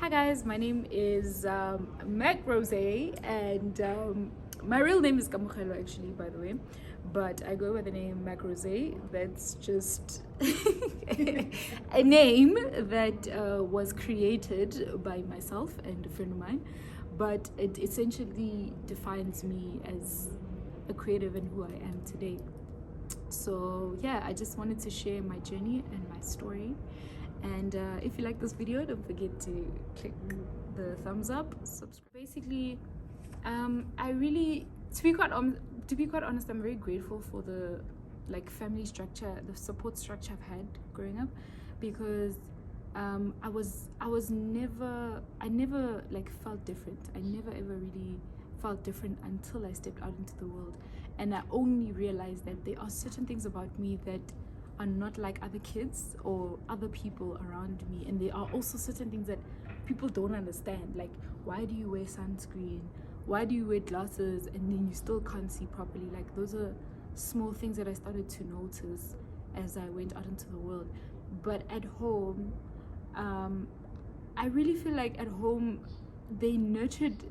Hi guys, my name is Macc Rosay, and my real name is Kamukhelo actually, by the way, but I go by the name Macc Rosay. That's just a name that was created by myself and a friend of mine, but it essentially defines me as a creative and who I am today. So yeah, I just wanted to share my journey and my story. And if you like this video, don't forget to click the thumbs up, subscribe. Basically, I really, to be quite honest, I'm very grateful for the family structure, the support structure I've had growing up, because I never felt different. I never ever really felt different until I stepped out into the world, and I only realized that there are certain things about me that are not like other kids or other people around me, and there are also certain things that people don't understand, like why do you wear sunscreen, why do you wear glasses and then you still can't see properly. Like those are small things that I started to notice as I went out into the world. But at home, I really feel like at home they nurtured,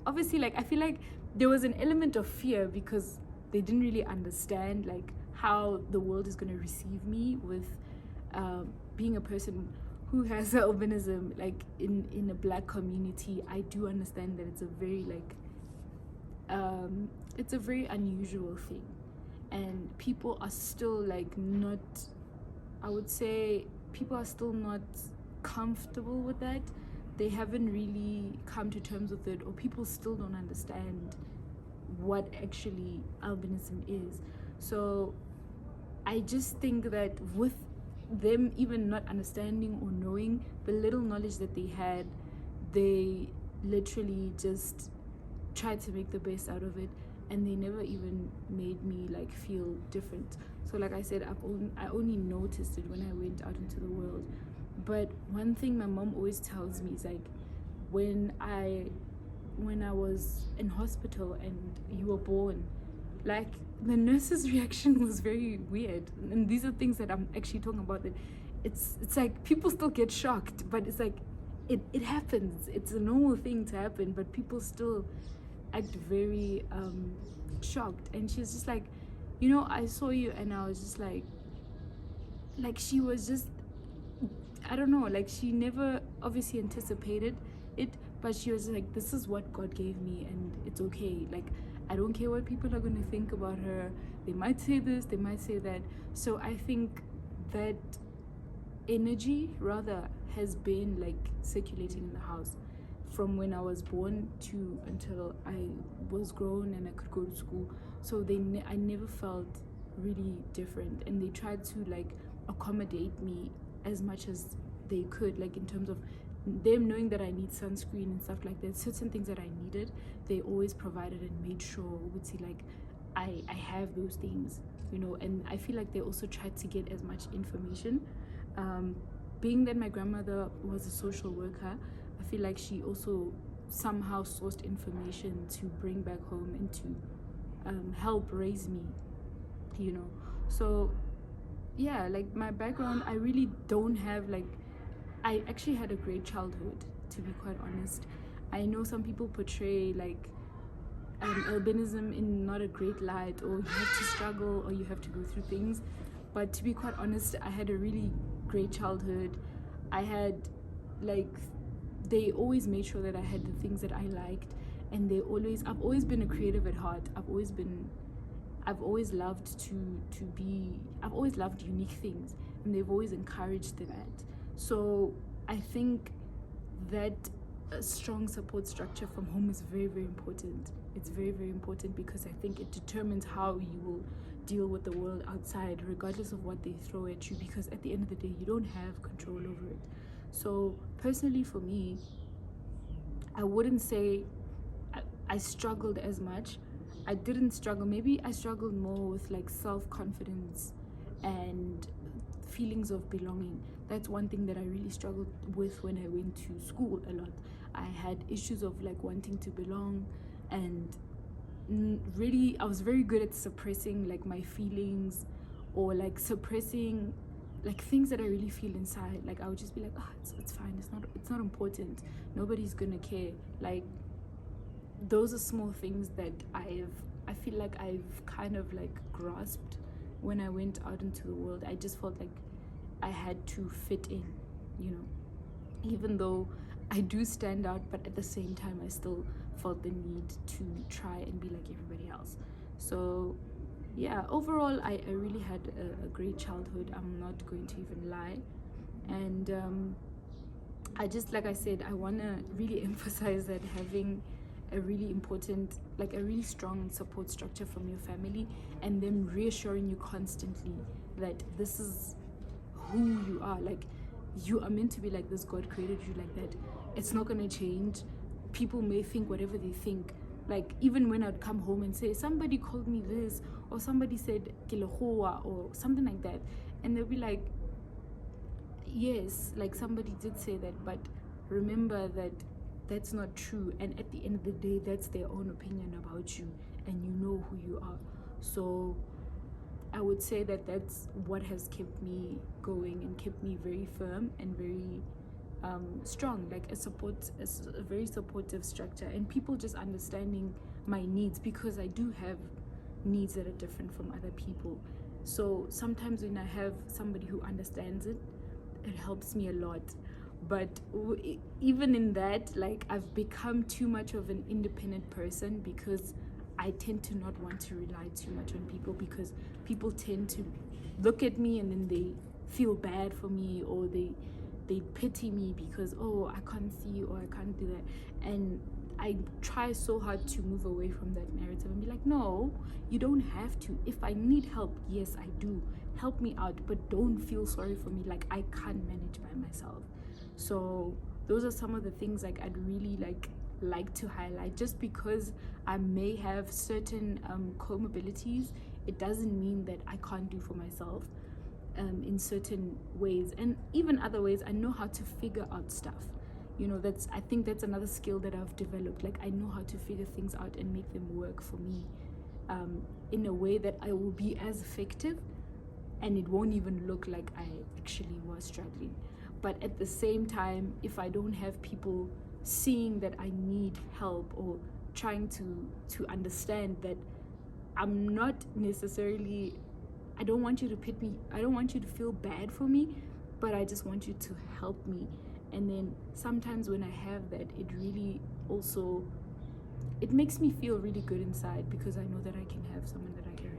obviously, I feel like there was an element of fear because they didn't really understand how the world is going to receive me with being a person who has albinism. In a black community, I do understand that it's a very unusual thing, and people are still not, I would say people are still not comfortable with that. They haven't really come to terms with it, or people still don't understand what actually albinism is. So I just think that with them even not understanding or knowing, the little knowledge that they had, they literally just tried to make the best out of it, and they never even made me feel different. So like I said, I only noticed it when I went out into the world. But one thing my mom always tells me is when I was in hospital and you were born, the nurse's reaction was very weird. And these are things that I'm actually talking about, that it's people still get shocked, but it's it happens. It's a normal thing to happen, but people still act very shocked. And she's just I saw you, and I was just she was just, I don't know, she never obviously anticipated it, but she was this is what God gave me, and it's okay. I don't care what people are going to think about her. They might say this, they might say that. So I think that energy rather has been circulating in the house from when I was born to until I was grown and I could go to school. So I never felt really different, and they tried to accommodate me as much as they could, in terms of them knowing that I need sunscreen and stuff like that. Certain things that I needed, they always provided and made sure would see I have those things, and I feel they also tried to get as much information. Being that my grandmother was a social worker, I feel she also somehow sourced information to bring back home and to help raise me, So yeah, my background, I really don't have I actually had a great childhood, to be quite honest. I know some people portray albinism in not a great light, or you have to struggle, or you have to go through things. But to be quite honest, I had a really great childhood. I had they always made sure that I had the things that I liked, and I've always been a creative at heart. I've always loved I've always loved unique things, and they've always encouraged that. So I think that a strong support structure from home is very, very important. It's very, very important, because I think it determines how you will deal with the world outside, regardless of what they throw at you, because at the end of the day, you don't have control over it. So personally for me, I wouldn't say I struggled as much. I didn't struggle. Maybe I struggled more with self-confidence and feelings of belonging. That's one thing that I really struggled with when I went to school a lot. I had issues of wanting to belong, and really I was very good at suppressing my feelings, or suppressing like things that I really feel inside, like I would just be like, it's fine, it's not important, nobody's gonna care. Like those are small things that I feel like I've kind of like grasped when I went out into the world. I just felt like I had to fit in, you know, even though I do stand out, but at the same time I still felt the need to try and be like everybody else. So yeah, overall I really had a great childhood, I'm not going to even lie. And I just, like I said, I want to really emphasize that having a really important, like a really strong support structure from your family, and them reassuring you constantly that this is who you are. Like, you are meant to be like this, God created you like that. It's not going to change. People may think whatever they think. Like, even when I'd come home and say, somebody called me this, or somebody said kilehoa, or something like that, and they'll be like, yes, like somebody did say that, but remember that that's not true, and at the end of the day, that's their own opinion about you, and you know who you are. So I would say that that's what has kept me going and kept me very firm and very strong, like a very supportive structure, and people just understanding my needs, because I do have needs that are different from other people. So sometimes when I have somebody who understands it, it helps me a lot. But even in that, like, I've become too much of an independent person, because I tend to not want to rely too much on people, because people tend to look at me and then they feel bad for me, or they pity me because, oh, I can't see, or I can't do that. And I try so hard to move away from that narrative and be like, no, you don't have to. If I need help, yes, I do. Help me out, but don't feel sorry for me like I can't manage by myself. So those are some of the things like I'd really like to highlight. Just because I may have certain comorbidities, it doesn't mean that I can't do for myself in certain ways, and even other ways. I know how to figure out stuff. You know, I think that's another skill that I've developed. Like, I know how to figure things out and make them work for me in a way that I will be as effective, and it won't even look like I actually was struggling. But at the same time, if I don't have people seeing that I need help, or trying to understand that I'm not necessarily, I don't want you to pit me, I don't want you to feel bad for me, but I just want you to help me. And then sometimes when I have that, it really also, it makes me feel really good inside, because I know that I can have someone that I can